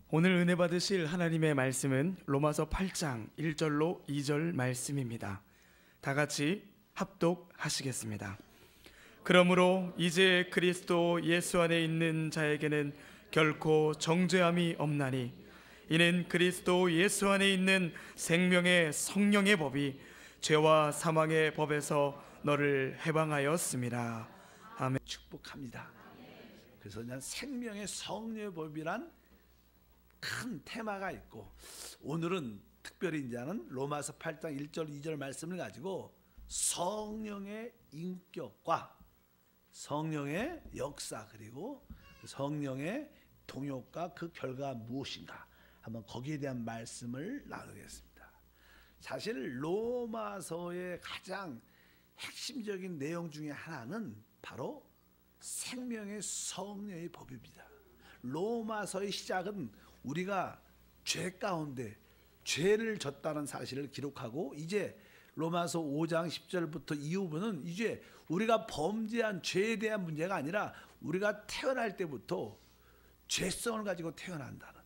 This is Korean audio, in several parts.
오늘 은혜 받으실 하나님의 말씀은 로마서 8장 1절로 2절 말씀입니다. 다 같이 합독하시겠습니다. 그러므로 이제 그리스도 예수 안에 있는 자에게는 결코 정죄함이 없나니 이는 그리스도 예수 안에 있는 생명의 성령의 법이 죄와 사망의 법에서 너를 해방하였습니다. 아멘. 축복합니다. 그래서 그냥 생명의 성령의 법이란 큰 테마가 있고, 오늘은 특별히 이제는 로마서 8장 1절 2절 말씀을 가지고 성령의 인격과 성령의 역사, 그리고 성령의 동역과 그 결과가 무엇인가, 한번 거기에 대한 말씀을 나누겠습니다. 사실 로마서의 가장 핵심적인 내용 중에 하나는 바로 생명의 성령의 법입니다. 로마서의 시작은 우리가 죄 가운데 죄를 졌다는 사실을 기록하고, 이제 로마서 5장 10절부터 이후부는 이제 우리가 범죄한 죄에 대한 문제가 아니라 우리가 태어날 때부터 죄성을 가지고 태어난다는,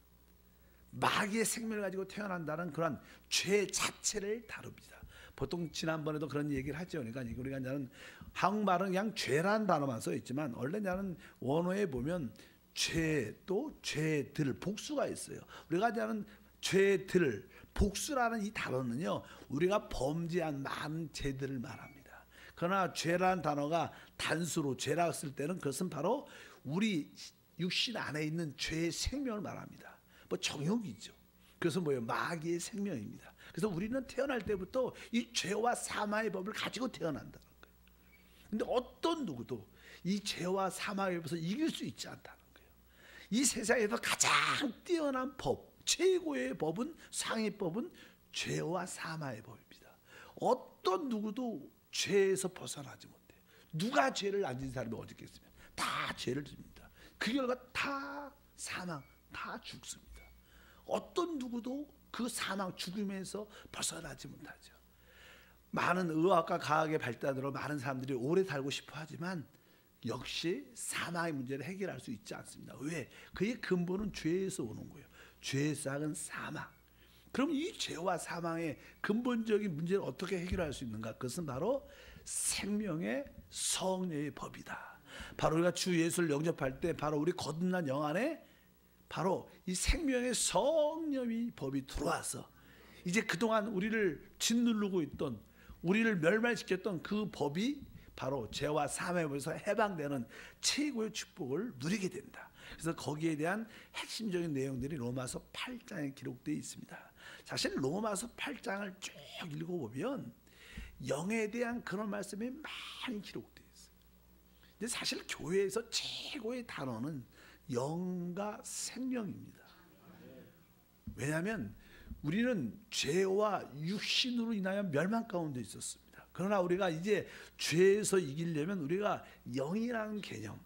마귀의 생명을 가지고 태어난다는 그런 죄 자체를 다룹니다. 보통 지난번에도 그런 얘기를 하죠. 그러니까 우리가 나는 한국말은 그냥 죄라는 단어만 써 있지만 원래 나는 원어에 보면 죄 또 죄들 복수가 있어요. 우리가 하는 죄들 복수라는 이 단어는요, 우리가 범죄한 많은 죄들을 말합니다. 그러나 죄라는 단어가 단수로 죄라고 쓸 때는 그것은 바로 우리 육신 안에 있는 죄의 생명을 말합니다. 뭐 정욕이죠. 그래서 뭐예요? 마귀의 생명입니다. 그래서 우리는 태어날 때부터 이 죄와 사망의 법을 가지고 태어난다는 거예요. 근데 어떤 누구도 이 죄와 사망의 법에서 이길 수 있지 않다는 거예요. 이 세상에서 가장 뛰어난 법, 최고의 법은, 상위법은 죄와 사망의 법입니다. 어떤 누구도 죄에서 벗어나지 못해요. 누가 죄를 안 지은 사람이 어디 있겠습니까? 다 죄를 집니다. 그 결과 다 사망, 다 죽습니다. 어떤 누구도 그 사망, 죽음에서 벗어나지 못하죠. 많은 의학과 과학의 발달으로 많은 사람들이 오래 살고 싶어 하지만 역시 사망의 문제를 해결할 수 있지 않습니다. 왜? 그의 근본은 죄에서 오는 거예요. 죄의 싹은 사망. 그럼 이 죄와 사망의 근본적인 문제를 어떻게 해결할 수 있는가? 그것은 바로 생명의 성령의 법이다. 바로 우리가 주 예수를 영접할 때 바로 우리 거듭난 영 안에 바로 이 생명의 성령의 법이 들어와서 이제 그동안 우리를 짓누르고 있던, 우리를 멸망시켰던 그 법이 바로 죄와 사망의 법에서 해방되는 최고의 축복을 누리게 된다. 그래서 거기에 대한 핵심적인 내용들이 로마서 8장에 기록되어 있습니다. 사실 로마서 8장을 쭉 읽어보면 영에 대한 그런 말씀이 많이 기록되어 있어요. 근데 사실 교회에서 최고의 단어는 영과 생명입니다. 왜냐하면 우리는 죄와 육신으로 인하여 멸망 가운데 있었습니다. 그러나 우리가 이제 죄에서 이기려면 우리가 영이라는 개념,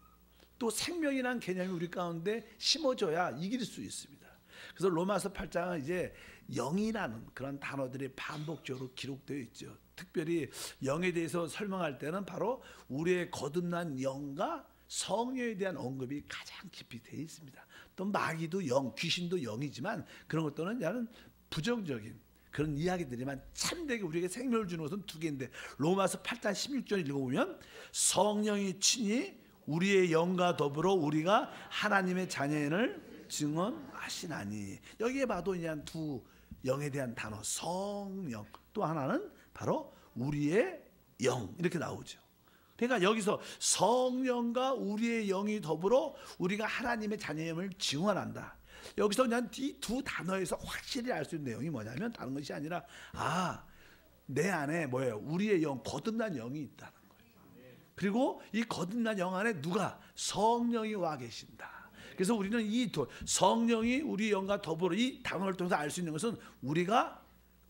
또 생명이라는 개념이 우리 가운데 심어져야 이길 수 있습니다. 그래서 로마서 8장은 이제 영이라는 그런 단어들이 반복적으로 기록되어 있죠. 특별히 영에 대해서 설명할 때는 바로 우리의 거듭난 영과 성령에 대한 언급이 가장 깊이 되어 있습니다. 또 마귀도 영, 귀신도 영이지만 그런 것들은 나는 부정적인 그런 이야기들이만 참되게 우리에게 생명을 주는 것은 두 개인데, 로마서 8장 16절 읽어보면 성령이 친히 우리의 영과 더불어 우리가 하나님의 자녀임을 증언하시나니, 여기에 봐도 그냥 두 영에 대한 단어 성령, 또 하나는 바로 우리의 영, 이렇게 나오죠. 그러니까 여기서 성령과 우리의 영이 더불어 우리가 하나님의 자녀임을 증언한다. 여기서 그냥 이 두 단어에서 확실히 알 수 있는 내용이 뭐냐면 다른 것이 아니라, 내 안에 뭐예요? 우리의 영, 거듭난 영이 있다는 거예요. 그리고 이 거듭난 영 안에 누가? 성령이 와 계신다. 그래서 우리는 이 성령이 우리 영과 더불어 이 단어를 통해서 알 수 있는 것은 우리가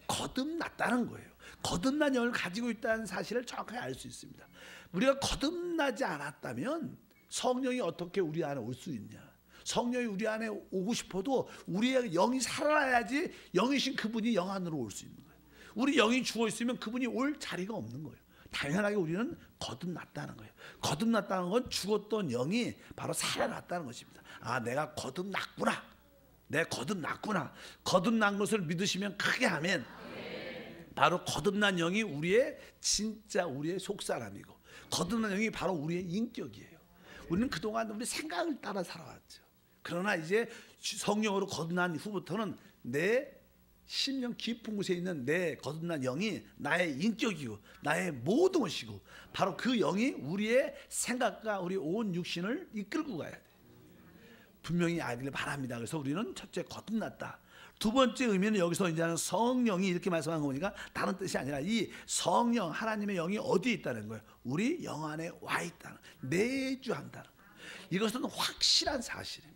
거듭났다는 거예요. 거듭난 영을 가지고 있다는 사실을 정확하게 알 수 있습니다. 우리가 거듭나지 않았다면 성령이 어떻게 우리 안에 올 수 있냐? 성령이 우리 안에 오고 싶어도 우리의 영이 살아야지 영이신 그분이 영 안으로 올 수 있는 거예요. 우리 영이 죽어 있으면 그분이 올 자리가 없는 거예요. 당연하게 우리는 거듭났다는 거예요. 거듭났다는 건 죽었던 영이 바로 살아났다는 것입니다. 내가 거듭났구나. 내 거듭났구나. 거듭난 것을 믿으시면 크게 하면 바로 거듭난 영이 우리의 진짜 우리의 속사람이고 거듭난 영이 바로 우리의 인격이에요. 우리는 그동안 우리 생각을 따라 살아왔죠. 그러나 이제 성령으로 거듭난 후부터는 내 심령 깊은 곳에 있는 내 거듭난 영이 나의 인격이고 나의 모든 것이고 바로 그 영이 우리의 생각과 우리 온 육신을 이끌고 가야 돼. 분명히 알기를 바랍니다. 그래서 우리는 첫째 거듭났다. 두 번째 의미는 여기서 이제는 성령이 이렇게 말씀한 거 보니까 다른 뜻이 아니라 이 성령 하나님의 영이 어디에 있다는 거예요? 우리 영 안에 와 있다는, 내주한다는 거예요. 이것은 확실한 사실입니다.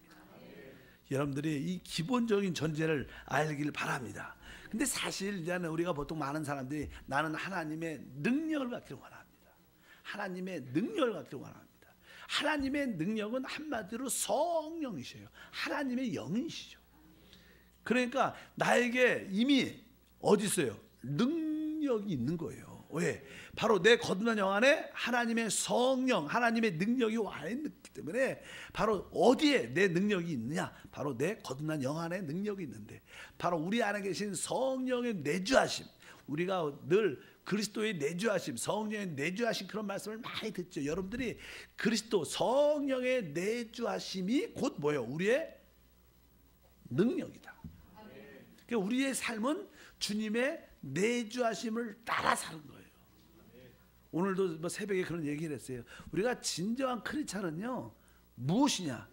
여러분들이 이 기본적인 전제를 알기를 바랍니다. 근데 사실 이제는 우리가 보통 많은 사람들이 나는 하나님의 능력을 갖기를 원합니다. 하나님의 능력을 갖기를 원합니다. 하나님의 능력은 한마디로 성령이셔요. 하나님의 영이시죠. 그러니까 나에게 이미 어디 있어요? 능력이 있는 거예요. 왜? 바로 내 거듭난 영 안에 하나님의 성령, 하나님의 능력이 와 있기 때문에 바로 어디에 내 능력이 있느냐? 바로 내 거듭난 영 안에 능력이 있는데 바로 우리 안에 계신 성령의 내주하심, 우리가 늘 그리스도의 내주하심, 성령의 내주하심 그런 말씀을 많이 듣죠. 여러분들이 그리스도 성령의 내주하심이 곧 뭐예요? 우리의 능력이다. 그러니까 우리의 삶은 주님의 내주하심을 따라 사는 거예요. 오늘도 뭐 새벽에 그런 얘기를 했어요. 우리가 진정한 크리스찬은요 무엇이냐?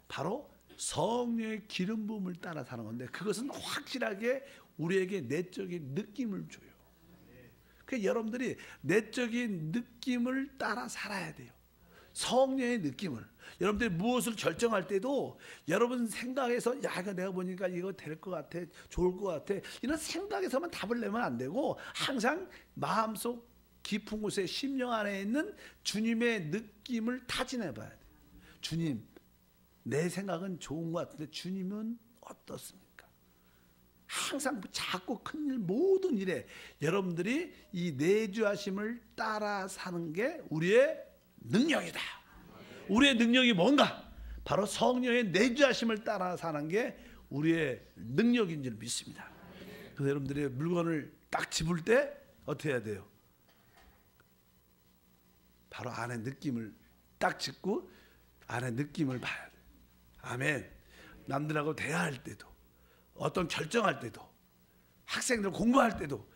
바로 성령의 기름 부음을 따라 사는 건데 그것은 확실하게 우리에게 내적인 느낌을 줘요. 그러니까 여러분들이 내적인 느낌을 따라 살아야 돼요. 성령의 느낌을. 여러분들이 무엇을 결정할 때도 여러분 생각에서 야 이거 내가 보니까 이거 될 것 같아, 좋을 것 같아 이런 생각에서만 답을 내면 안 되고 항상 마음속 깊은 곳에 심령 안에 있는 주님의 느낌을 타진해 봐야 돼요. 주님, 내 생각은 좋은 것 같은데 주님은 어떻습니까? 항상 작고 큰일 모든 일에 여러분들이 이 내주하심을 따라 사는 게 우리의 능력이다. 우리의 능력이 뭔가? 바로 성령의 내주하심을 따라 사는 게 우리의 능력인 줄 믿습니다. 그래서 여러분들이 물건을 딱 집을 때 어떻게 해야 돼요? 바로 안에 느낌을 딱 짚고 안에 느낌을 봐야 돼요. 아멘. 남들하고 대화할 때도 어떤 결정할 때도 학생들 공부할 때도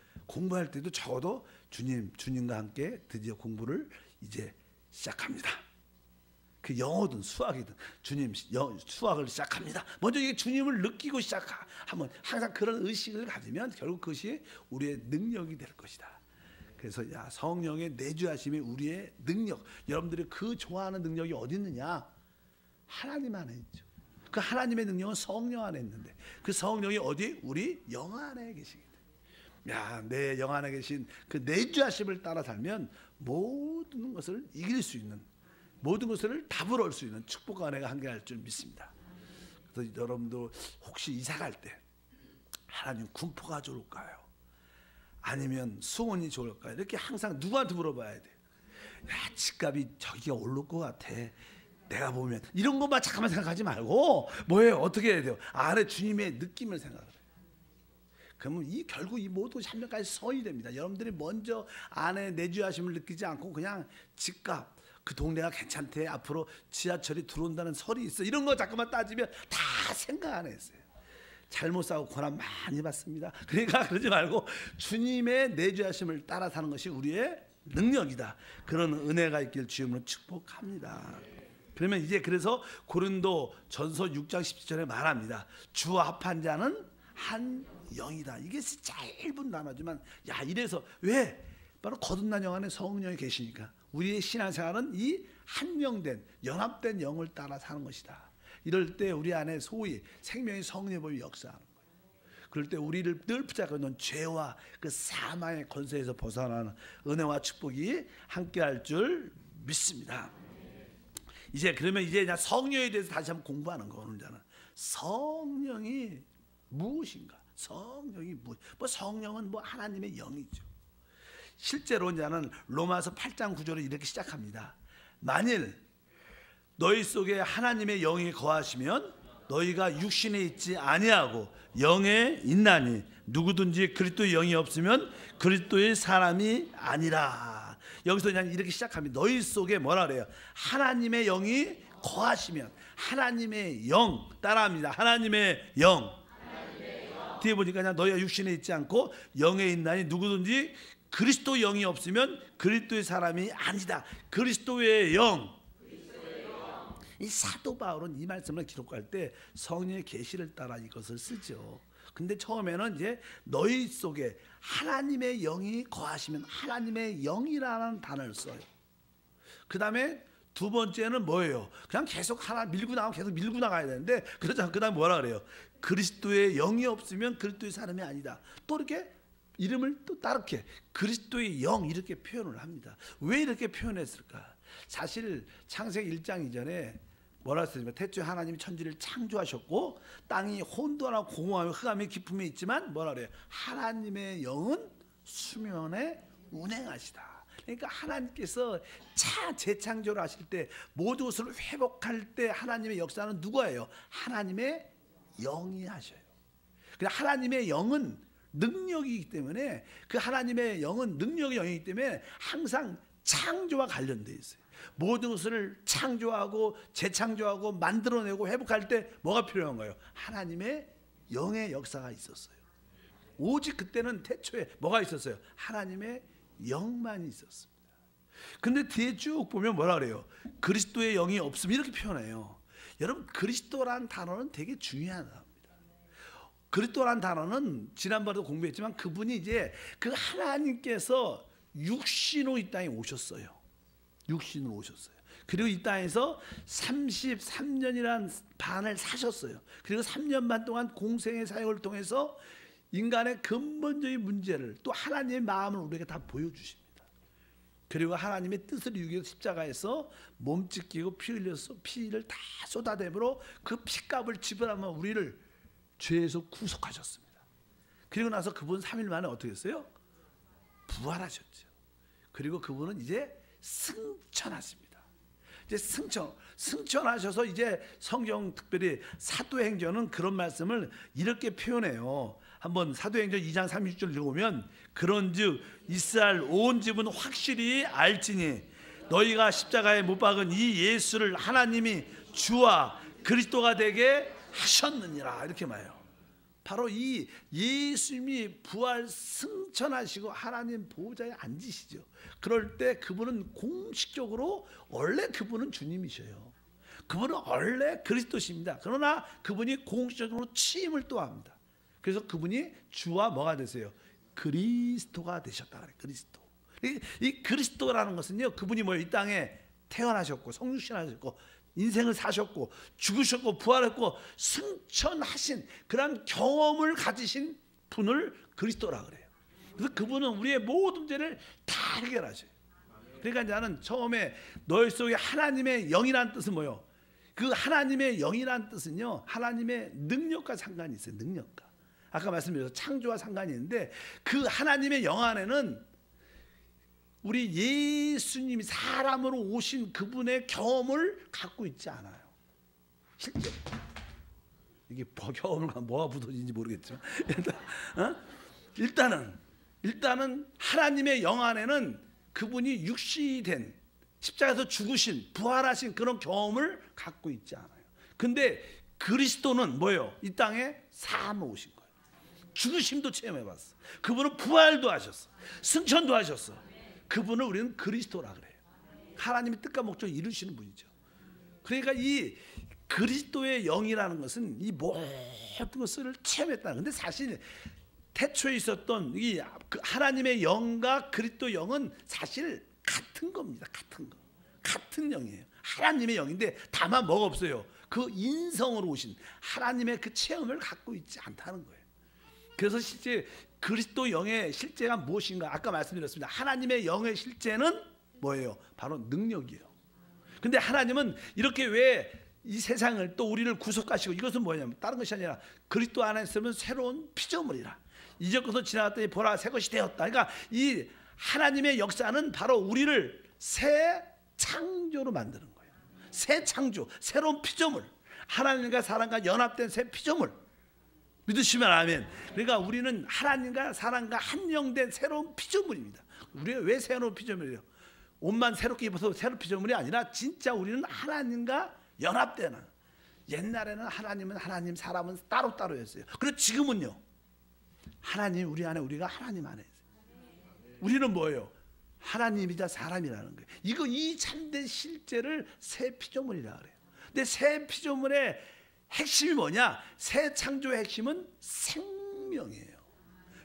적어도 주님과 함께 드디어 공부를 이제 시작합니다. 그 영어든 수학이든 주님 수학을 시작합니다. 먼저 이게 주님을 느끼고 시작하면 항상 그런 의식을 가지면 결국 그것이 우리의 능력이 될 것이다. 그래서 성령의 내주하심이 우리의 능력. 여러분들이 그 좋아하는 능력이 어디 있느냐? 하나님 안에 있죠. 그 하나님의 능력은 성령 안에 있는데 그 성령이 어디? 우리 영 안에 계시기 때문에 내 영 안에 계신 그 내주하심을 따라 살면 모든 것을 이길 수 있는 모든 것을 답을 얻을 수 있는 축복과 은혜가 함께할 줄 믿습니다. 그래서 여러분도 혹시 이사 갈 때 하나님 군포가 좋을까요? 아니면 수원이 좋을까요? 이렇게 항상 누구한테 물어봐야 돼. 집값이 저기가 오를 것 같아. 내가 보면 이런 것만 잠깐만 생각하지 말고 뭐예요? 어떻게 해야 돼요? 안에 주님의 느낌을 생각을 해요. 그러면 결국 이 모든 것이 한 명까지 서이 됩니다. 여러분들이 먼저 안에 내주하심을 느끼지 않고 그냥 집값 그 동네가 괜찮대. 앞으로 지하철이 들어온다는 설이 있어. 이런 거 잠깐만 따지면 다 생각 안 했어요. 잘못 싸고 고난 많이 받습니다. 그러니까 그러지 말고 주님의 내주하심을 따라 사는 것이 우리의 능력이다. 그런 은혜가 있길 주님으로 축복합니다. 그러면 이제 그래서 고린도 전서 6장 17절에 말합니다. 주와 합한 자는 한 영이다. 이게 짧은 단어지만 이래서 왜? 바로 거듭난 영 안에 성령이 계시니까 우리의 신앙생활은 이 한명된 연합된 영을 따라 사는 것이다. 이럴 때 우리 안에 소위 생명의 성령법이 역사하는 거예요. 그럴 때 우리를 늘 붙잡고 있는 죄와 그 사망의 권세에서 벗어나는 은혜와 축복이 함께할 줄 믿습니다. 이제 그러면 이제 성령에 대해서 다시 한번 공부하는 거 오늘 저는 성령이 무엇인가? 성령이 성령은 하나님의 영이죠. 실제로 이제는 로마서 8장 9절을 이렇게 시작합니다. 만일 너희 속에 하나님의 영이 거하시면 너희가 육신에 있지 아니하고 영에 있나니 누구든지 그리스도의 영이 없으면 그리스도의 사람이 아니라. 여기서 그냥 이렇게 시작합니다. 너희 속에 뭐라 그래요? 하나님의 영이 거하시면. 하나님의 영 따라합니다. 하나님의 영. 뒤에 보니까 그냥 너희가 육신에 있지 않고 영에 있나니 누구든지 그리스도 영이 없으면 그리스도의 사람이 아니다. 그리스도의 영. 이 사도 바울은 이 말씀을 기록할 때 성령의 계시를 따라 이것을 쓰죠. 근데 처음에는 이제 너희 속에 하나님의 영이 거하시면, 하나님의 영이라는 단어를 써요. 그 다음에 두 번째는 뭐예요? 그냥 계속 하나 밀고 나가고 계속 밀고 나가야 되는데, 그러자 그 다음에 뭐라 그래요? 그리스도의 영이 없으면 그리스도의 사람이 아니다. 또 이렇게 이름을 또 다르게 그리스도의 영 이렇게 표현을 합니다. 왜 이렇게 표현했을까? 사실 창세기 1장 이전에 뭐라 했습니까? 태초에 하나님이 천지를 창조하셨고 땅이 혼돈하고 공허하며 흑암의 깊음에 있지만 뭐라 그래요? 하나님의 영은 수면에 운행하시다. 그러니까 하나님께서 재창조를 하실 때 모든 것을 회복할 때 하나님의 역사는 누구예요? 하나님의 영이 하셔요. 그냥 하나님의 영은 능력이기 때문에, 그 하나님의 영은 능력의 영이기 때문에 항상 창조와 관련되어 있어요. 모든 것을 창조하고 재창조하고 만들어내고 회복할 때 뭐가 필요한 거예요? 하나님의 영의 역사가 있었어요. 오직 그때는 태초에 뭐가 있었어요? 하나님의 영만이 있었습니다. 근데 뒤에 쭉 보면 뭐라 그래요? 그리스도의 영이 없으면 이렇게 표현해요. 여러분, 그리스도라는 단어는 되게 중요한 단어입니다. 그리스도라는 단어는 지난번에도 공부했지만 그분이 이제 그 하나님께서 육신으로 이 땅에 오셨어요. 육신으로 오셨어요. 그리고 이 땅에서 33년이란 반을 사셨어요. 그리고 3년 반 동안 공생의 사역을 통해서 인간의 근본적인 문제를, 또 하나님의 마음을 우리에게 다 보여주십니다. 그리고 하나님의 뜻을 이루기 위해서 십자가에서 몸 찢기고 피 흘려서 피를 다 쏟아내므로 그 피값을 지불하며 우리를 죄에서 구속하셨습니다. 그리고 나서 그분 3일 만에 어떻게 했어요? 부활하셨죠. 그리고 그분은 이제 승천하십니다. 이제 승천하셔서 이제 성경, 특별히 사도행전은 그런 말씀을 이렇게 표현해요. 한번 사도행전 2장 36절 읽어보면, 그런즉 이스라엘 온 집은 확실히 알지니 너희가 십자가에 못 박은 이 예수를 하나님이 주와 그리스도가 되게 하셨느니라, 이렇게 말해요. 바로 이 예수님이 부활 승천하시고 하나님 보좌에 앉으시죠. 그럴 때 그분은 공식적으로 원래 그분은 주님이셔요. 그분은 원래 그리스도십니다. 그러나 그분이 공식적으로 취임을 또 합니다. 그래서 그분이 주와 뭐가 되세요? 그리스도가 되셨다 그래요. 그리스도. 이 그리스도라는 것은요, 그분이 뭐예요? 이 땅에 태어나셨고 성육신하셨고 인생을 사셨고 죽으셨고 부활했고 승천하신 그런 경험을 가지신 분을 그리스도라 그래요. 그래서 그분은 우리의 모든 문제를 다 해결하셔요. 그러니까 나는 처음에 너희 속에 하나님의 영이라는 뜻은 뭐예요? 그 하나님의 영이라는 뜻은요, 하나님의 능력과 상관이 있어요. 능력과. 아까 말씀드렸죠. 창조와 상관이 있는데 그 하나님의 영 안에는 우리 예수님이 사람으로 오신 그분의 경험을 갖고 있지 않아요. 실제 이게 경험을 뭐가 붙어진지 모르겠지만 일단은 하나님의 영 안에는 그분이 육신이 된, 십자가에서 죽으신 부활하신 그런 경험을 갖고 있지 않아요. 근데 그리스도는 뭐예요? 이 땅에 사함을 오신 거예요. 죽으심도 체험해봤어. 그분은 부활도 하셨어. 승천도 하셨어. 그분을 우리는 그리스도라 그래요. 하나님의 뜻과 목적을 이루시는 분이죠. 그러니까 이 그리스도의 영이라는 것은 이 모든 것을 체험했다는. 근데 사실 태초에 있었던 이 하나님의 영과 그리스도 영은 사실 같은 겁니다. 같은 영이에요. 하나님의 영인데 다만 뭐가 없어요? 그 인성으로 오신 하나님의 그 체험을 갖고 있지 않다는 거예요. 그래서 실제 그리스도 영의 실제가 무엇인가? 아까 말씀드렸습니다. 하나님의 영의 실제는 뭐예요? 바로 능력이에요. 근데 하나님은 이렇게 왜 이 세상을 또 우리를 구속하시고, 이것은 뭐냐면 다른 것이 아니라 그리스도 안에 있으면 새로운 피조물이라. 이전 것은 지나갔더니 보라 새 것이 되었다. 그러니까 이 하나님의 역사는 바로 우리를 새 창조로 만드는 거예요. 새 창조, 새로운 피조물. 하나님과 사람과 연합된 새 피조물. 믿으시면 아멘. 그러니까 우리는 하나님과 사람과 한영된 새로운 피조물입니다. 우리가 왜 새로운 피조물이에요? 옷만 새롭게 입어서 새로운 피조물이 아니라 진짜 우리는 하나님과 연합되는. 옛날에는 하나님은 하나님, 사람은 따로따로였어요. 그리고 지금은요, 하나님 우리 안에, 우리가 하나님 안에 있어요. 우리는 뭐예요? 하나님이자 사람이라는 거예요. 이 참된 실제를 새 피조물이라 그래요. 근데 새 피조물의 핵심이 뭐냐? 새 창조의 핵심은 생명이에요.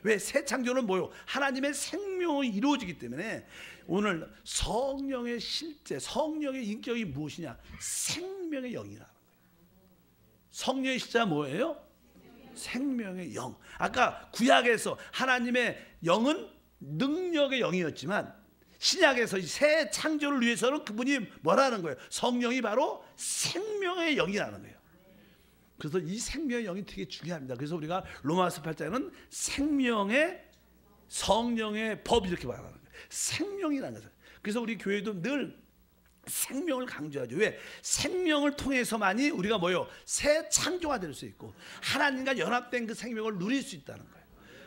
왜? 새 창조는 뭐요? 하나님의 생명이 이루어지기 때문에 오늘 성령의 실제, 성령의 인격이 무엇이냐? 생명의 영이라는 거예요. 성령의 실제가 뭐예요? 생명의 영. 아까 구약에서 하나님의 영은 능력의 영이었지만 신약에서 새 창조를 위해서는 그분이 뭐라는 거예요? 성령이 바로 생명의 영이라는 거예요. 그래서 이 생명의 영이 되게 중요합니다. 그래서 우리가 로마서 8장에는 생명의 성령의 법 이렇게 말하는 거예요. 생명이라는 거죠. 그래서 우리 교회도 늘 생명을 강조하죠. 왜? 생명을 통해서만이 우리가 뭐요? 새 창조가 될 수 있고 하나님과 연합된 그 생명을 누릴 수 있다는 거예요.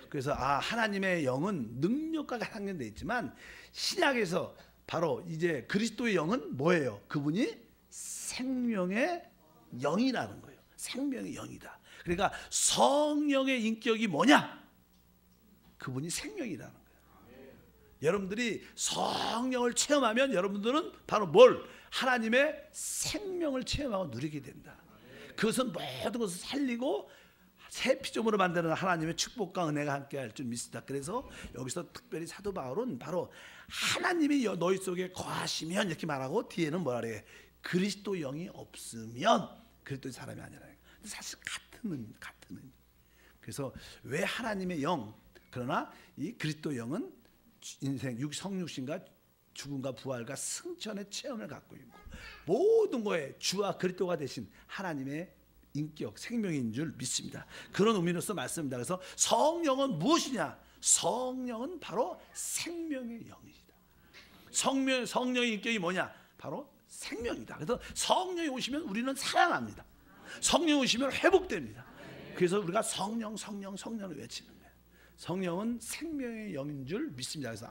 그래서 하나님의 영은 능력과 상련되어 있지만 신약에서 바로 이제 그리스도의 영은 뭐예요? 그분이 생명의 영이라는 거예요. 생명의 영이다. 그러니까 성령의 인격이 뭐냐? 그분이 생명이라는 거예요. 여러분들이 성령을 체험하면 여러분들은 바로 뭘? 하나님의 생명을 체험하고 누리게 된다. 그것은 모든 것을 살리고 새 피조물을 만드는 하나님의 축복과 은혜가 함께할 줄 믿습니다. 그래서 여기서 특별히 사도 바울은 바로 하나님이 너희 속에 거하시면 이렇게 말하고 뒤에는 뭐라 그래요? 그리스도 영이 없으면 그리스도의 사람이 아니라. 사실 같은 의미. 그래서 왜 하나님의 영, 그러나 이 그리스도 영은 인생 성육신과 죽음과 부활과 승천의 체험을 갖고 있고 모든 거에 주와 그리스도가 되신 하나님의 인격, 생명인 줄 믿습니다. 그런 의미로서 말씀입니다. 그래서 성령은 무엇이냐? 성령은 바로 생명의 영이시다. 성령의 인격이 뭐냐? 바로 생명이다. 그래서 성령이 오시면 우리는 살아납니다. 성령이 오시면 회복됩니다. 그래서 우리가 성령을 외치는 거예요. 성령은 생명의 영인 줄 믿습니다. 그래서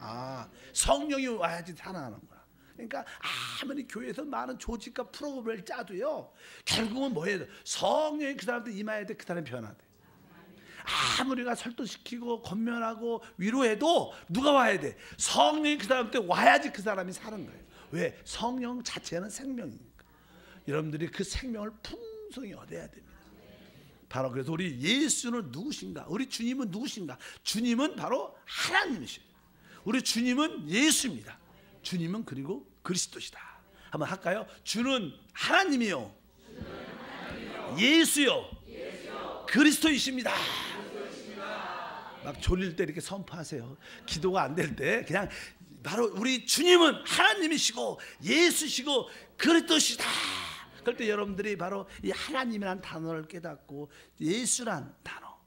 성령이 와야지 살아나는구나. 그러니까 아무리 교회에서 많은 조직과 프로그램을 짜도요, 결국은 뭐예요? 성령이 그 사람한테 임해야 돼. 그 사람이 변화돼. 아무리 우리가 설득시키고 권면하고 위로해도 누가 와야 돼? 성령이 그 사람한테 와야지 그 사람이 사는 거예요. 왜? 성령 자체는 생명이니까. 여러분들이 그 생명을 풍성히 얻어야 됩니다. 바로 그래서 우리 예수는 누구신가? 우리 주님은 누구신가? 주님은 바로 하나님이시죠. 우리 주님은 예수입니다. 주님은 그리고 그리스도시다. 한번 할까요? 주는 하나님이요, 예수요, 그리스도이십니다. 막 졸릴 때 이렇게 선포하세요. 기도가 안 될 때 그냥 바로 우리 주님은 하나님이시고 예수시고 그리스도시다. 그럴 때 여러분들이 바로 이 하나님이라는 단어를 깨닫고 예수란 단어,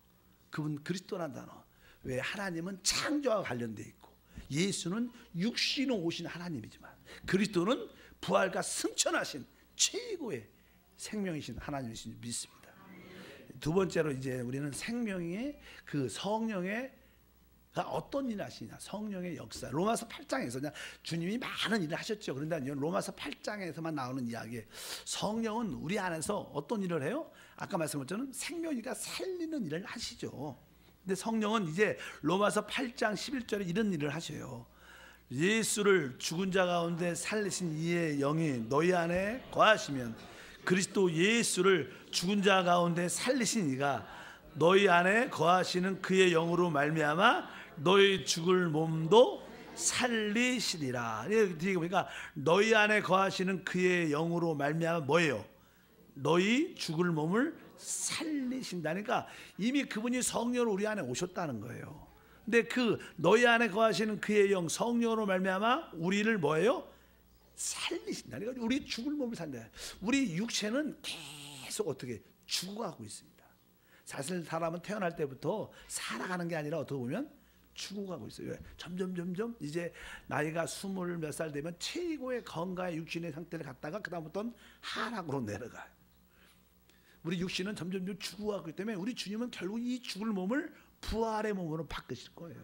그분 그리스도란 단어. 왜? 하나님은 창조와 관련돼 있고 예수는 육신으로 오신 하나님이지만 그리스도는 부활과 승천하신 최고의 생명이신 하나님이신 줄 믿습니다. 두 번째로 이제 우리는 생명의 그 성령의 어떤 일을 하시냐, 성령의 역사. 로마서 8장에서 그냥 주님이 많은 일을 하셨죠. 그런데 로마서 8장에서만 나오는 이야기, 성령은 우리 안에서 어떤 일을 해요? 아까 말씀한 것처럼 생명이가 살리는 일을 하시죠. 근데 성령은 이제 로마서 8장 11절에 이런 일을 하셔요. 예수를 죽은 자 가운데 살리신 이의 영이 너희 안에 거하시면 그리스도 예수를 죽은 자 가운데 살리신 이가 너희 안에 거하시는 그의 영으로 말미암아 너희 죽을 몸도 살리시리라. 뒤에 보니까 너희 안에 거하시는 그의 영으로 말미암아 뭐예요? 너희 죽을 몸을 살리신다니까 이미 그분이 성령으로 우리 안에 오셨다는 거예요. 근데 그 너희 안에 거하시는 그의 영 성령으로 말미암아 우리를 뭐예요? 살리신다니까. 우리 죽을 몸을 산다. 우리 육체는 계속 어떻게 죽어가고 있습니다. 사실 사람은 태어날 때부터 살아가는 게 아니라 어떻게 보면 죽어가고 있어요. 왜? 점점 이제 나이가 20 몇 살 되면 최고의 건강의 육신의 상태를 갖다가 그 다음부터는 하락으로 내려가요. 우리 육신은 점점 죽어가기 때문에 우리 주님은 결국 이 죽을 몸을 부활의 몸으로 바꾸실 거예요.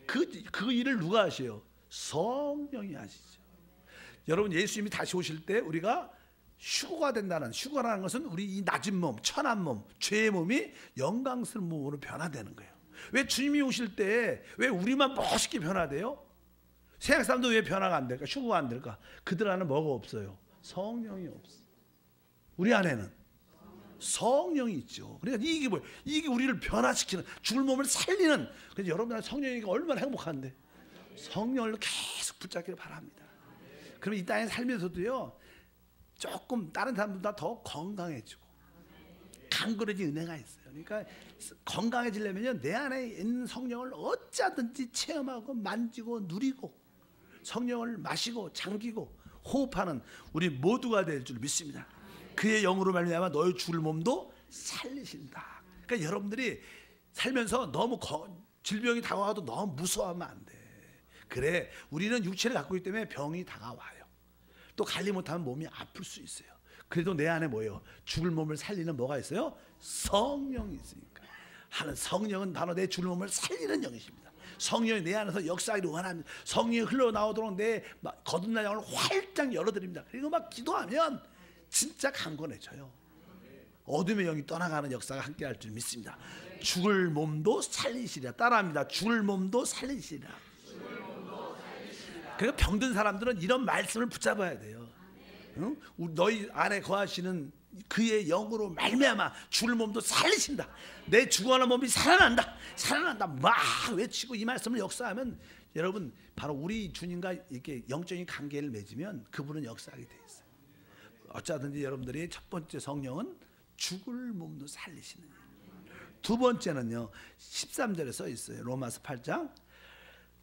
그 일을 누가 하셔요? 성령이 하시죠. 여러분, 예수님이 다시 오실 때 우리가 휴거가 된다는, 휴거라는 것은 우리 이 낮은 몸, 천한 몸, 죄의 몸이 영광스러운 몸으로 변화되는 거예요. 왜 주님이 오실 때 왜 우리만 멋있게 변화돼요? 세상 사람도 왜 변화가 안 될까? 휴거가 안 될까? 그들 안에 뭐가 없어요? 성령이 없어. 우리 안에는 성령이 있죠. 그러니까 이게 뭐예요? 이게 우리를 변화시키는, 죽을 몸을 살리는. 그래서 여러분은 성령이 얼마나 행복한데 성령을 계속 붙잡기를 바랍니다. 그러면 이 땅에 살면서도요, 조금 다른 사람보다 더 건강해지고 강건해진 은혜가 있어요. 그러니까 건강해지려면요, 내 안에 있는 성령을 어찌하든지 체험하고 만지고 누리고 성령을 마시고 잠기고 호흡하는 우리 모두가 될 줄 믿습니다. 그의 영으로 말미암아 너의 죽을 몸도 살리신다. 그러니까 여러분들이 살면서 너무 질병이 다가와도 너무 무서워하면 안 돼. 그래, 우리는 육체를 갖고 있기 때문에 병이 다가와요. 또 관리 못하면 몸이 아플 수 있어요. 그래도 내 안에 뭐예요? 죽을 몸을 살리는 뭐가 있어요? 성령이 있으니까. 하는 성령은 바로 내 죽을 몸을 살리는 영이십니다. 성령이 내 안에서 역사하기를 원합니다. 성령이 흘러나오도록 내 거듭난 영을 활짝 열어드립니다. 그리고 막 기도하면 진짜 강건해져요. 어둠의 영이 떠나가는 역사가 함께할 줄 믿습니다. 죽을 몸도 살리시리라. 따라합니다. 죽을 몸도 살리시리라. 그러니까 병든 사람들은 이런 말씀을 붙잡아야 돼요. 응? 너희 안에 거하시는 그의 영으로 말미암아 죽을 몸도 살리신다. 내 죽어가는 몸이 살아난다. 살아난다. 막 외치고 이 말씀을 역사하면 여러분, 바로 우리 주님과 이렇게 영적인 관계를 맺으면 그분은 역사하게 돼 있어요. 어쩌든지 여러분들이 첫 번째 성령은 죽을 몸도 살리시는 일. 두 번째는요, 13절에 써 있어요. 로마서 8장.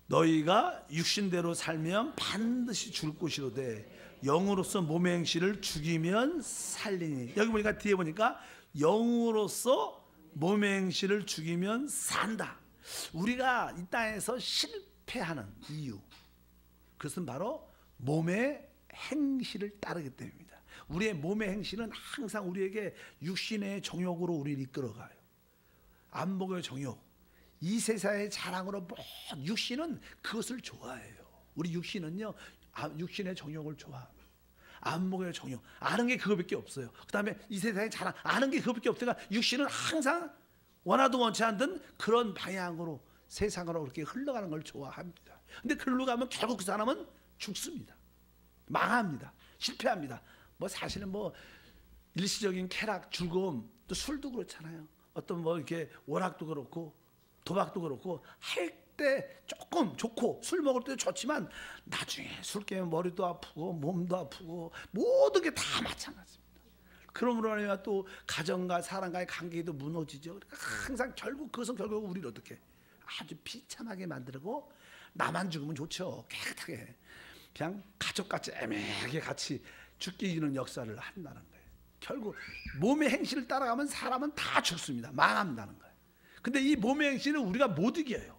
너희가 육신대로 살면 반드시 죽을 것이로되 영으로서 몸의 행실을 죽이면 살리니. 여기 보니까 뒤에 보니까 영으로서 몸의 행실을 죽이면 산다. 우리가 이 땅에서 실패하는 이유, 그것은 바로 몸의 행실을 따르기 때문입니다. 우리의 몸의 행실은 항상 우리에게 육신의 정욕으로 우리를 이끌어가요. 안목의 정욕, 이 세상의 자랑으로 뭐 육신은 그것을 좋아해요. 우리 육신은요, 육신의 정욕을 좋아합니다. 안목의 정욕, 아는 게 그거밖에 없어요. 그 다음에 이 세상의 자랑, 아는 게 그거밖에 없으니까 육신은 항상 원하든 원치 않든 그런 방향으로 세상으로 그렇게 흘러가는 걸 좋아합니다. 근데 그걸로 가면 결국 그 사람은 죽습니다. 망합니다. 실패합니다. 뭐 사실은 뭐 일시적인 쾌락, 즐거움, 또 술도 그렇잖아요. 어떤 뭐 이렇게 오락도 그렇고 도박도 그렇고 할 때 조금 좋고 술 먹을 때도 좋지만 나중에 술 깨면 머리도 아프고 몸도 아프고 모든 게 다 마찬가지입니다. 그러므로 말이야 또 가정과 사람과의 관계도 무너지죠. 그러니까 항상 그것은 결국 우리를 어떻게 아주 비참하게 만들고, 나만 죽으면 좋죠. 깨끗하게 그냥 가족같이 애매하게 같이 죽게 이기는 역사를 한다는 거예요. 결국 몸의 행실을 따라가면 사람은 다 죽습니다. 망한다는 거예요. 근데 이 몸의 행실을 우리가 못 이겨요.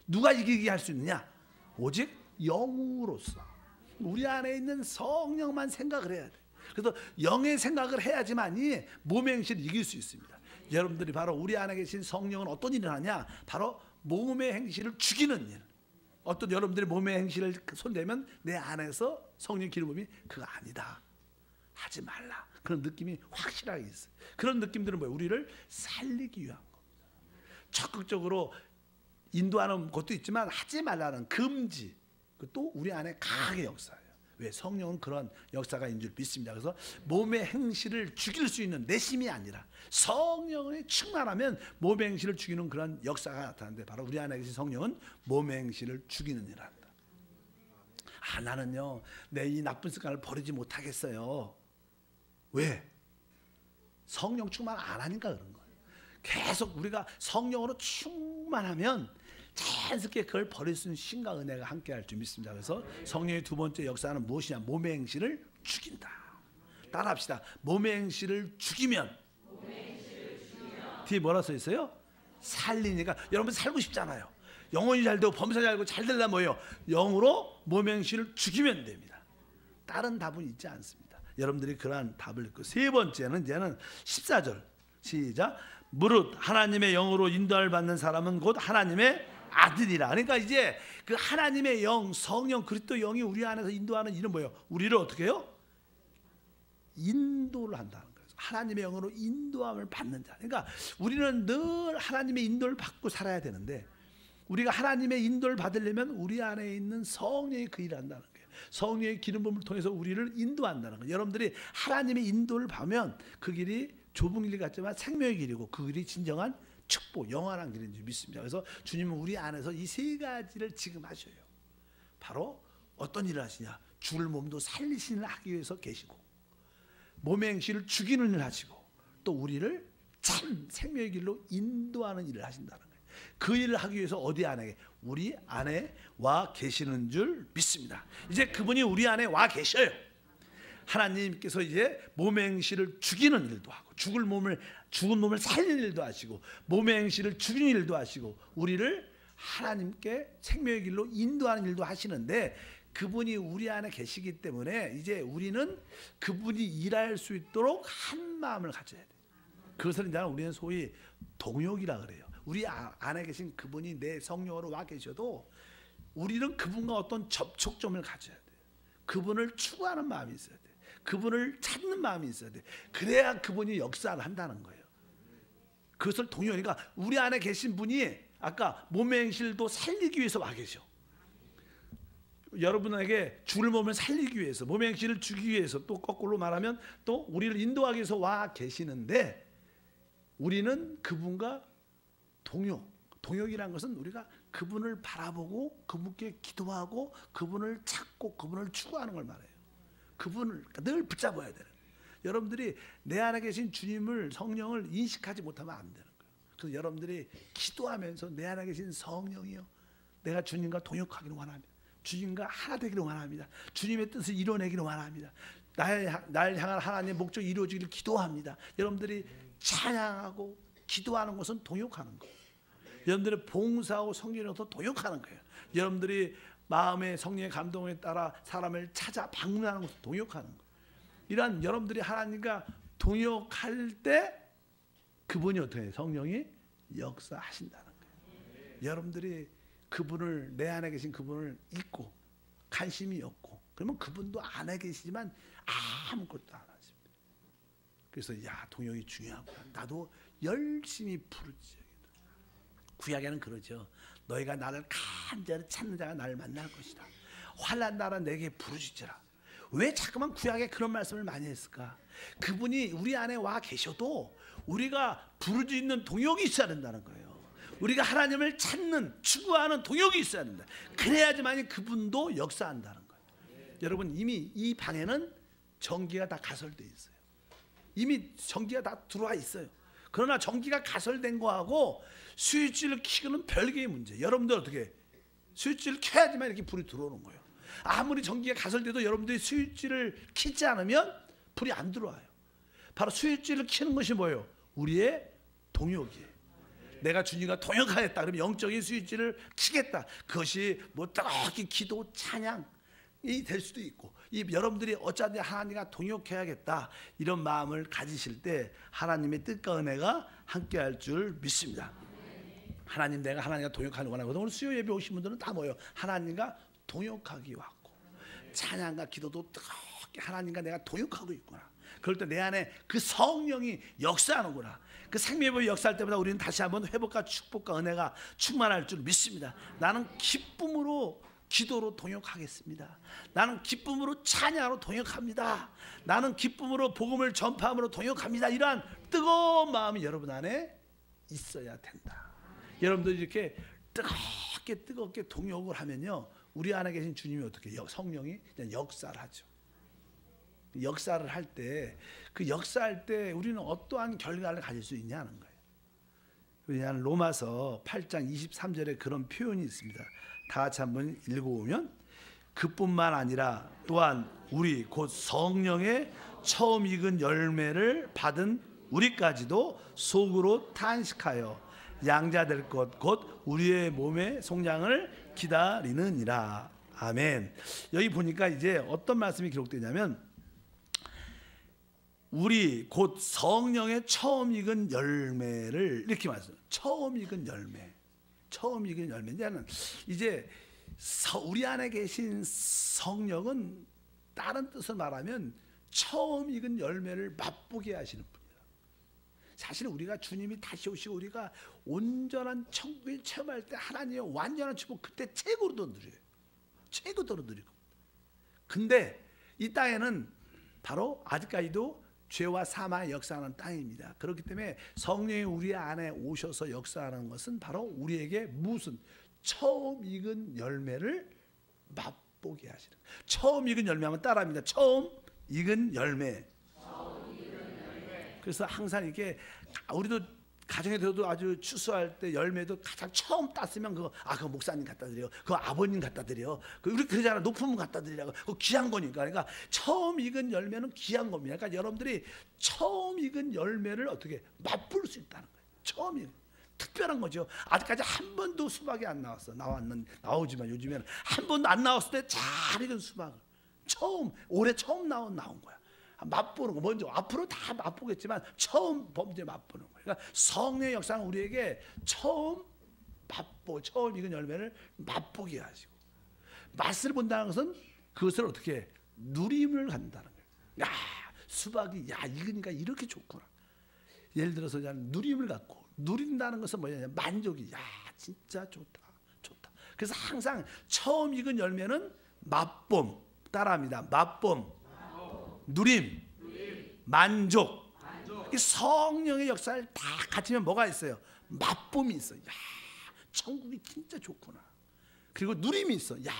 누가 이기게 할 수 있느냐? 오직 영으로서 우리 안에 있는 성령만 생각을 해야 돼. 그래서 영의 생각을 해야지만이 몸의 행실을 이길 수 있습니다. 여러분들이 바로 우리 안에 계신 성령은 어떤 일을 하냐? 바로 몸의 행실을 죽이는 일. 어떤 여러분들이 몸의 행실을 손대면 내 안에서 성령 기름부음이 그거 아니다, 하지 말라, 그런 느낌이 확실하게 있어요. 그런 느낌들은 뭐예요? 우리를 살리기 위한 겁니다. 적극적으로 인도하는 것도 있지만 하지 말라는 금지, 또 우리 안에 강하게 역사해요. 왜? 성령은 그런 역사가 있는 줄 믿습니다. 그래서 몸의 행실을 죽일 수 있는 내심이 아니라 성령의 충만하면 몸의 행실을 죽이는 그런 역사가 나타나는데, 바로 우리 안에 계신 성령은 몸의 행실을 죽이는 일을 한다. 나는요 내 이 나쁜 습관을 버리지 못하겠어요. 왜? 성령 충만 안 하니까 그런 거예요. 계속 우리가 성령으로 충만하면 자연스럽게 그걸 버릴 수 있는 신과 은혜가 함께할 줄 믿습니다. 그래서 성령의 두 번째 역사는 무엇이냐? 몸의 행실을 죽인다. 따라합시다. 몸의 행실을 죽이면, 뒤에 뭐라 써 있어요? 살리니까. 여러분 살고 싶잖아요. 영혼이 잘 되고 범사 잘 되고 잘 되려면 뭐예요? 영으로 몸의 행실을 죽이면 됩니다. 다른 답은 있지 않습니다. 여러분들이 그러한 답을 읽고, 세 번째는 이제는 14절 시작. 무릇 하나님의 영으로 인도를 받는 사람은 곧 하나님의 아들이라. 그러니까 이제 그 하나님의 영, 성령, 그리스도 영이 우리 안에서 인도하는 일은 뭐예요? 우리를 어떻게 해요? 인도를 한다는 거예요. 하나님의 영으로 인도함을 받는 자. 그러니까 우리는 늘 하나님의 인도를 받고 살아야 되는데, 우리가 하나님의 인도를 받으려면 우리 안에 있는 성령이 그 일을 한다는 거예요. 성령의 기름 부음을 통해서 우리를 인도한다는 거예요. 여러분들이 하나님의 인도를 받으면 그 길이 좁은 길 같지만 생명의 길이고, 그 길이 진정한 축복, 영원한 길인 줄 믿습니다. 그래서 주님은 우리 안에서 이 세 가지를 지금 하셔요. 바로 어떤 일을 하시냐? 죽을 몸도 살리시는 하기 위해서 계시고, 몸의 행실을 죽이는 일을 하시고, 또 우리를 참 생명의 길로 인도하는 일을 하신다는 거예요. 그 일을 하기 위해서 어디 안에? 우리 안에 와 계시는 줄 믿습니다. 이제 그분이 우리 안에 와 계셔요. 하나님께서 이제 몸의 행실을 죽이는 일도 하고, 죽은 몸을 살리는 일도 하시고, 몸의 행실을 죽이는 일도 하시고, 우리를 하나님께 생명의 길로 인도하는 일도 하시는데, 그분이 우리 안에 계시기 때문에 이제 우리는 그분이 일할 수 있도록 한 마음을 가져야 돼요. 그것을 이제 우리는 소위 동역이라 그래요. 우리 안에 계신 그분이 내 성령으로 와 계셔도 우리는 그분과 어떤 접촉점을 가져야 돼요. 그분을 추구하는 마음이 있어야 돼요. 그분을 찾는 마음이 있어야 돼요. 그래야 그분이 역사를 한다는 거예요. 그것을 동역이니까 우리 안에 계신 분이 아까 몸의 행실도 살리기 위해서 와 계셔. 여러분에게 죽을 몸을 살리기 위해서, 몸의 행실을 죽이기 위해서, 또 거꾸로 말하면 또 우리를 인도하기 위해서 와 계시는데, 우리는 그분과 동역이라는 것은 우리가 그분을 바라보고 그분께 기도하고 그분을 찾고 그분을 추구하는 걸 말해요. 그분을 늘 붙잡아야 되는 거예요. 여러분들이 내 안에 계신 주님을, 성령을 인식하지 못하면 안 되는 거예요. 그래서 여러분들이 기도하면서 내 안에 계신 성령이요, 내가 주님과 동역하기를 원합니다. 주님과 하나 되기를 원합니다. 주님의 뜻을 이뤄내기를 원합니다. 날 향한 하나님의 목적이 이루어지기를 기도합니다. 여러분들이 찬양하고 기도하는 것은 동역하는 거예요. 여러분들이 봉사하고 성경에서 동역하는 거예요. 여러분들이 마음의 성령의 감동에 따라 사람을 찾아 방문하는 것을 동역하는 거예요. 이러한 여러분들이 하나님과 동역할 때 그분이 어떻게 해요? 성령이 역사하신다는 거예요. 여러분들이 그분을, 내 안에 계신 그분을 잊고 관심이 없고, 그러면 그분도 안에 계시지만 아무것도 안 하십니다. 그래서 동역이 중요하구나. 나도 열심히 부르짖어야겠다. 구약에는 그러죠. 너희가 나를 간절히 찾는 자가 나를 만날 것이다. 환난 날아 내게 부르짖으라. 왜 자꾸만 구약에 그런 말씀을 많이 했을까? 그분이 우리 안에 와 계셔도 우리가 부르짖는 동역이 있어야 된다는 거예요. 우리가 하나님을 찾는, 추구하는 동역이 있어야 된다. 그래야지만 그분도 역사한다는 거예요. 여러분, 이미 이 방에는 전기가 다 가설되어 있어요. 이미 전기가 다 들어와 있어요. 그러나 전기가 가설된 거하고 스위치를 켜는 별개의 문제. 여러분들 어떻게 스위치를 켜야지만 이렇게 불이 들어오는 거예요. 아무리 전기가 가설돼도 여러분들이 스위치를 켜지 않으면 불이 안 들어와요. 바로 스위치를 켜는 것이 뭐예요? 우리의 동역이에요. 내가 주님과 동역하겠다 그러면 영적인 스위치를 켜겠다. 그것이 뭐 뜨겁게 기도, 찬양이 될 수도 있고, 여러분들이 어차피 하나님과 동역해야겠다 이런 마음을 가지실 때 하나님의 뜻과 은혜가 함께할 줄 믿습니다. 하나님, 내가 하나님과 동역하는 거나. 오늘 수요 예배 오신 분들은 다 뭐예요? 하나님과 동역하기 왔고, 찬양과 기도도 뜨겁게 하나님과 내가 동역하고 있구나. 그럴 때 내 안에 그 성령이 역사하는구나. 그 생명의 역사할 때마다 우리는 다시 한번 회복과 축복과 은혜가 충만할 줄 믿습니다. 나는 기쁨으로 기도로 동역하겠습니다. 나는 기쁨으로 찬양으로 동역합니다. 나는 기쁨으로 복음을 전파함으로 동역합니다. 이러한 뜨거운 마음이 여러분 안에 있어야 된다. 여러분들이 이렇게 뜨겁게 동역을 하면요, 우리 안에 계신 주님이 어떻게 해요? 성령이 그냥 역사를 하죠. 역사를 할 때, 그 역사할 때 우리는 어떠한 결과를 가질 수 있냐는 거예요. 왜냐하면 로마서 8장 23절에 그런 표현이 있습니다. 다 같이 한번 읽어보면, 그뿐만 아니라 또한 우리 곧 성령의 처음 익은 열매를 받은 우리까지도 속으로 탄식하여 양자될 것 곧 우리의 몸의 성장을 기다리느니라. 아멘. 여기 보니까 이제 어떤 말씀이 기록되냐면, 우리 곧 성령의 처음 익은 열매를 이렇게 말해요. 처음 익은 열매. 처음 익은 열매는 이제 우리 안에 계신 성령은 다른 뜻을 말하면 처음 익은 열매를 맛보게 하시는 분이에요. 사실 우리가 주님이 다시 오시고 우리가 온전한 천국을 체험할 때 하나님의 완전한 축복 그때 최고로 누려요. 최고로 누리고. 근데 이 땅에는 바로 아직까지도 죄와 사망의 역사하는 땅입니다. 그렇기 때문에 성령이 우리 안에 오셔서 역사하는 것은 바로 우리에게 무슨 처음 익은 열매를 맛보게 하시는. 처음 익은 열매하면 따라합니다. 처음 익은 열매. 그래서 항상 이렇게 우리도 가정에서도 아주 추수할 때 열매도 가장 처음 땄으면 그거 목사님 갖다 드려, 그거 아버님 갖다 드려, 우리 그러잖아, 높은 분 갖다 드리라고. 그거 귀한 거니까. 그러니까 처음 익은 열매는 귀한 겁니다. 그러니까 여러분들이 처음 익은 열매를 어떻게 맛볼 수 있다는 거예요. 처음 익은 특별한 거죠. 아직까지 한 번도 수박이 안 나왔어. 나오지만 요즘에는 한 번도 안 나왔을 때 잘 익은 수박을 올해 처음 나온 거야. 맛보는 거. 먼저 앞으로 다 맛보겠지만 처음 범죄 맛보는 거예요. 그러니까 성령의 역사는 우리에게 처음 익은 열매를 맛보게 하시고, 맛을 본다는 것은 그것을 어떻게 누림을 한다는 거예요. 야, 수박이 익으니까 이렇게 좋구나. 예를 들어서 누림을 갖고, 누린다는 것은 뭐냐면 만족이, 진짜 좋다. 그래서 항상 처음 익은 열매는 맛봄, 따라합니다. 맛봄, 누림, 만족. 이 성령의 역사를 다 갖추면 뭐가 있어요? 맛봄이 있어. 야, 천국이 진짜 좋구나. 그리고 누림이 있어. 야,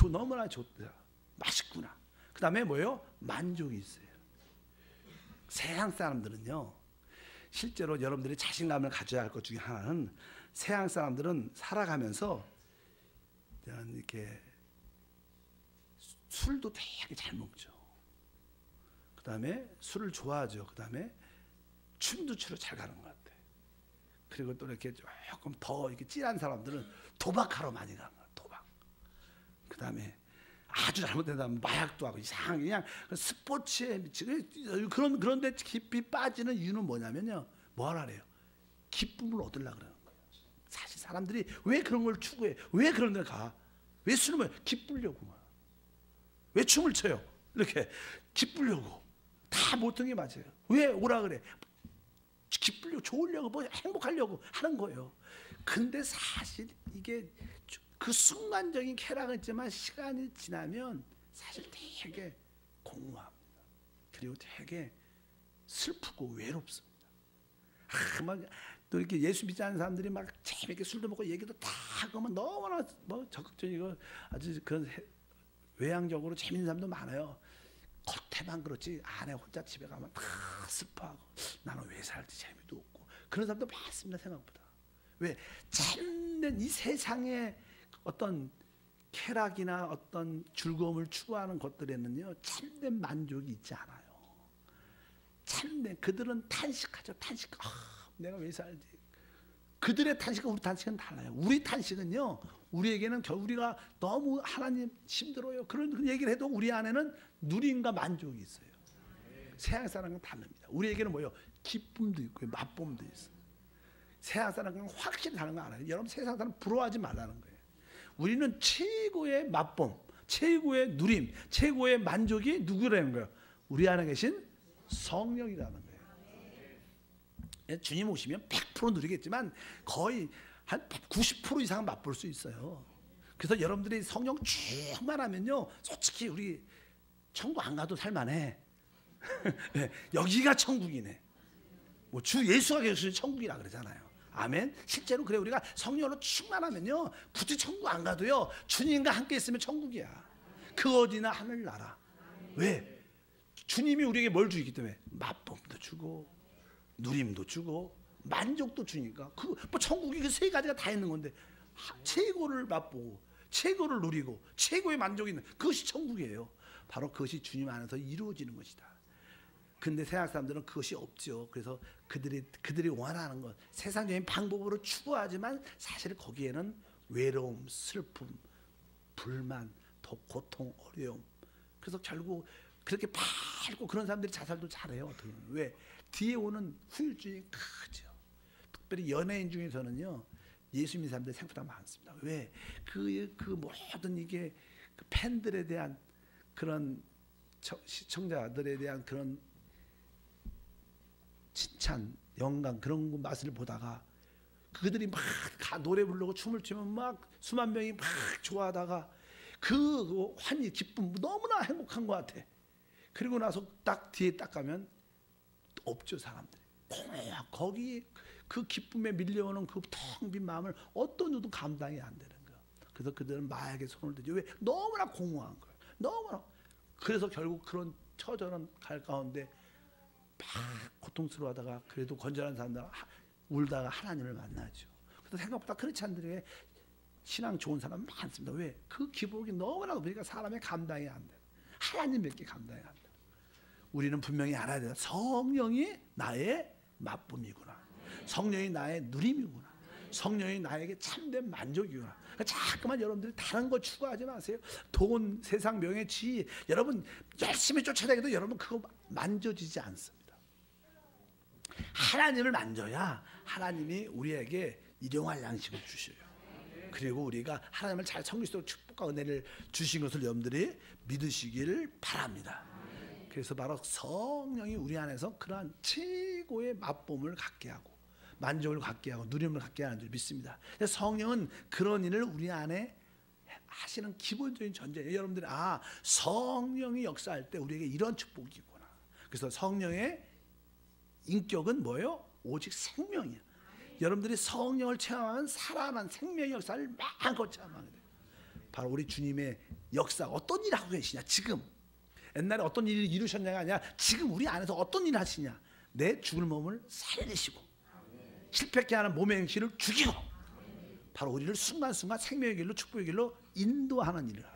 너무나 좋다. 맛있구나. 그 다음에 뭐예요? 만족이 있어요. 세상 사람들은요, 실제로 여러분들이 자신감을 가져야 할 것 중에 하나는, 세상 사람들은 살아가면서 이렇게 술도 되게 잘 먹죠. 그 다음에 술을 좋아하죠. 그 다음에 춤도 추러 잘 가는 것 같아. 그리고 또 이렇게 조금 더 이렇게 찐한 사람들은 도박하러 많이 가는 거야. 도박. 그 다음에 아주 잘못된다면 마약도 하고 이상하게 그냥 스포츠에 미치고 그런데 깊이 빠지는 이유는 뭐냐면요. 뭐 하래요? 기쁨을 얻으려고 그러는 거예요. 사실 사람들이 왜 그런 걸 추구해? 왜 그런 데 가? 왜 술을 먹어요? 기쁘려고. 왜 춤을 춰요? 이렇게 기쁘려고. 다 못한 게 맞아요. 왜 오라 그래? 기쁘려고, 좋으려고, 뭐 행복하려고 하는 거예요. 근데 사실 이게 그 순간적인 쾌락은 있지만 시간이 지나면 사실 되게 공허합니다. 그리고 되게 슬프고 외롭습니다. 또 이렇게 예수 믿지 않는 사람들이 막 재밌게 술도 먹고 얘기도 다 하고 너무나 적극적이고 아주 그런 외향적으로 재밌는 사람도 많아요. 겉에만 그렇지 안에 혼자 집에 가면 다 슬퍼하고 나는 왜 살지 재미도 없고 그런 사람도 많습니다. 생각보다. 왜? 참된 이 세상의 어떤 쾌락이나 어떤 즐거움을 추구하는 것들에는요 참된 만족이 있지 않아요. 참된 그들은 탄식하죠. 내가 왜 살지? 그들의 탄식과 우리 탄식은 달라요. 우리 탄식은요 우리에게는 우리가 너무 하나님 힘들어요. 그런 얘기를 해도 우리 안에는 누림과 만족이 있어요. 세상 사람은 다릅니다. 우리에게는 뭐예요? 기쁨도 있고 맛봄도 있어요. 세상 사람은 확실히 다른 거 알아요. 여러분 세상 사람 부러워하지 말라는 거예요. 우리는 최고의 맛봄, 최고의 누림, 최고의 만족이 누구라는 거예요? 우리 안에 계신 성령이라는 거예요. 주님 오시면 100% 누리겠지만 거의 한 90% 이상은 맛볼 수 있어요. 그래서 여러분들이 성령 충만하면요 솔직히 우리 천국 안 가도 살만해. 네, 여기가 천국이네. 뭐 주 예수가 계신 천국이라 그러잖아요. 아멘. 실제로 그래. 우리가 성령으로 충만하면요 굳이 천국 안 가도요 주님과 함께 있으면 천국이야. 그 어디나 하늘나라. 왜? 주님이 우리에게 뭘 주기 때문에 맛봄도 주고 누림도 주고 만족도 주니까 뭐 천국이 그 세 가지가 다 있는 건데 최고를 맛보고 최고를 누리고 최고의 만족이 있는 그것이 천국이에요. 바로 그것이 주님 안에서 이루어지는 것이다. 근데 세상 사람들은 그것이 없죠. 그래서 그들이 원하는 것 세상적인 방법으로 추구하지만 사실 거기에는 외로움, 슬픔, 불만, 더 고통, 어려움. 그래서 결국 그렇게 살고 그런 사람들이 자살도 잘해요. 어떻게 보면. 왜? 뒤에 오는 후유증이 크죠. 특별히 연예인 중에서는요, 예수 믿는 사람들이 생각보다 많습니다. 왜? 그 모든 이게 그 팬들에 대한 그런 시청자들에 대한 그런 칭찬, 영광 그런 맛을 보다가 그들이 막 노래 부르고 춤을 추면 막 수만 명이 막 좋아하다가 그 환희 기쁨 너무나 행복한 것 같아. 그리고 나서 딱 뒤에 딱 가면 없죠. 사람들이 거기 그 기쁨에 밀려오는 그 텅 빈 마음을 어떤 누구도 감당이 안 되는 거야. 그래서 그들은 마약에 손을 대죠. 왜? 너무나 공허한 거야. 너무나. 그래서 결국 그런 처절한 갈 가운데 막 고통스러워하다가 그래도 건전한 사람들 울다가 하나님을 만나죠. 그래서 생각보다 그렇지 않은데 신앙 좋은 사람 많습니다. 왜? 그 기복이 너무나 높으니까 사람의 감당이 안 돼. 하나님밖에 감당이 안 돼. 우리는 분명히 알아야 된다. 성령이 나의 맛봄이구나. 성령이 나의 누림이구나. 성령이 나에게 참된 만족이구나. 그러니까 자꾸만 여러분들이 다른 거 추구하지 마세요. 돈, 세상, 명예, 지위 여러분 열심히 쫓아다니도 여러분 그거 만져지지 않습니다. 하나님을 만져야 하나님이 우리에게 일용할 양식을 주셔요. 그리고 우리가 하나님을 잘 섬길 수 있도록 축복과 은혜를 주신 것을 여러분들이 믿으시기를 바랍니다. 그래서 바로 성령이 우리 안에서 그러한 최고의 맛봄을 갖게 하고 만족을 갖게 하고 누림을 갖게 하는 줄 믿습니다. 성령은 그런 일을 우리 안에 하시는 기본적인 전제예요. 여러분들이 성령이 역사할 때 우리에게 이런 축복이구나. 그래서 성령의 인격은 뭐예요? 오직 생명이야. 여러분들이 성령을 체험하면 살아난 생명의 역사를 마음껏 체험하게 돼요. 바로 우리 주님의 역사 어떤 일을 하고 계시냐 지금 옛날에 어떤 일을 이루셨냐가 아니라 지금 우리 안에서 어떤 일을 하시냐. 내 죽을 몸을 살리시고 실패케 하는 몸의 행실을 죽이고 바로 우리를 순간순간 생명의 길로 축복의 길로 인도하는 일을 하는.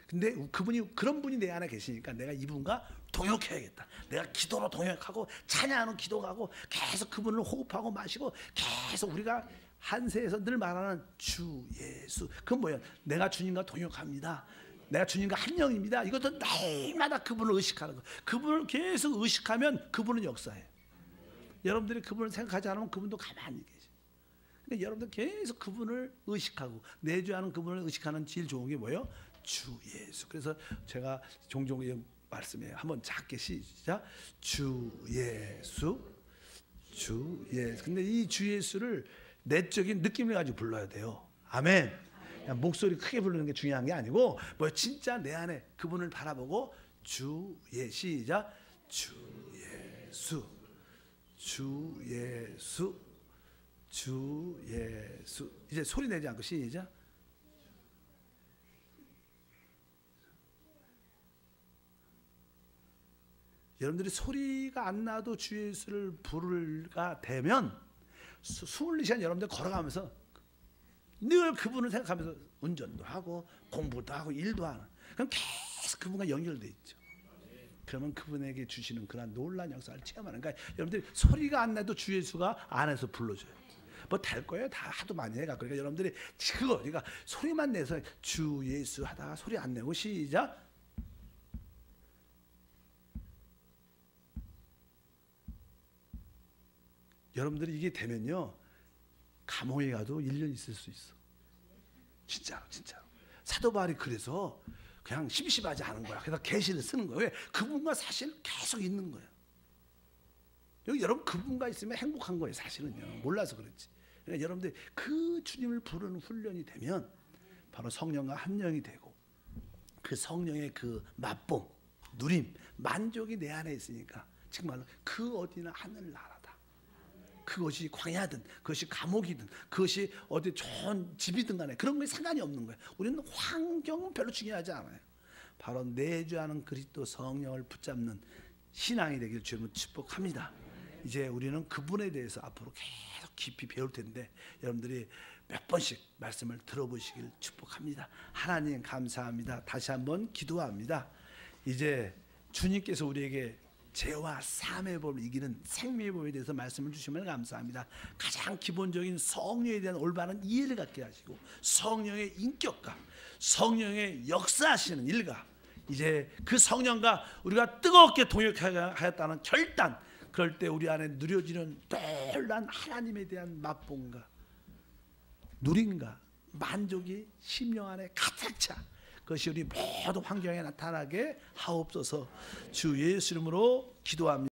근데 그런 분이 내 안에 계시니까 내가 이분과 동역해야겠다. 내가 기도로 동역하고 찬양하는 기도하고 계속 그분을 호흡하고 마시고 계속 우리가 한세에서 늘 말하는 주 예수. 그건 뭐예요? 내가 주님과 동역합니다. 내가 주님과 한 영입니다. 이것도 날마다 그분을 의식하는 거. 그분을 계속 의식하면 그분은 역사예요. 여러분들이 그분을 생각하지 않으면 그분도 가만히 계셔. 그러니까 여러분들 계속 그분을 의식하고 내주하는 그분을 의식하는 제일 좋은 게 뭐예요? 주 예수. 그래서 제가 종종 말씀해요. 한번 작게 시작. 주 예수, 주 예수. 근데 이 주 예수를 내적인 느낌을 가지고 불러야 돼요. 아멘. 그냥 목소리 크게 부르는 게 중요한 게 아니고 뭐 진짜 내 안에 그분을 바라보고 주 시작. 주 예수, 주 예수, 주 예수. 이제 소리 내지 않고 시작. 여러분들이 소리가 안 나도 주 예수를 부르가 되면 24시간 여러분들 걸어가면서 늘 그분을 생각하면서 운전도 하고 공부도 하고 일도 하는. 그럼 계속 그분과 연결돼 있죠. 그러면 그분에게 주시는 그런 놀라운 역사를 체험하는. 그러니까 여러분들이 소리가 안 나도 주 예수가 안에서 불러줘요. 뭐 될 거예요. 다 하도 많이 해가. 그러니까 여러분들이 그러니까 소리만 내서 주 예수 하다가 소리 안 내고 시작. 여러분들이 이게 되면요 감옥에 가도 1년 있을 수 있어. 진짜로. 사도 바울이 그래서 그냥 심심하지 않은 거야. 그래서 계시를 쓰는 거예요. 왜? 그분과 사실 계속 있는 거예요. 여기 여러분 그분과 있으면 행복한 거예요. 사실은요. 몰라서 그렇지. 그러니까 여러분들 그 주님을 부르는 훈련이 되면 바로 성령과 한 영이 되고 그 성령의 그 맛봄, 누림, 만족이 내 안에 있으니까 정말로 그 어디나 하늘나라. 그것이 광야든 그것이 감옥이든 그것이 어디 좋은 집이든 간에 그런 거에 상관이 없는 거예요. 우리는 환경은 별로 중요하지 않아요. 바로 내주하는 그리스도 성령을 붙잡는 신앙이 되기를 주님은 축복합니다. 이제 우리는 그분에 대해서 앞으로 계속 깊이 배울 텐데 여러분들이 몇 번씩 말씀을 들어보시길 축복합니다. 하나님 감사합니다. 다시 한번 기도합니다. 이제 주님께서 우리에게 죄와 사함의 법을 이기는 생명의 법에 대해서 말씀을 주시면 감사합니다. 가장 기본적인 성령에 대한 올바른 이해를 갖게 하시고 성령의 인격과 성령의 역사하시는 일과 이제 그 성령과 우리가 뜨겁게 동역하였다는 결단, 그럴 때 우리 안에 누려지는 놀란 하나님에 대한 맛본가 누림과 만족이 심령 안에 가득 차. 그것이 우리 모든 환경에 나타나게 하옵소서. 주 예수 이름으로 기도합니다.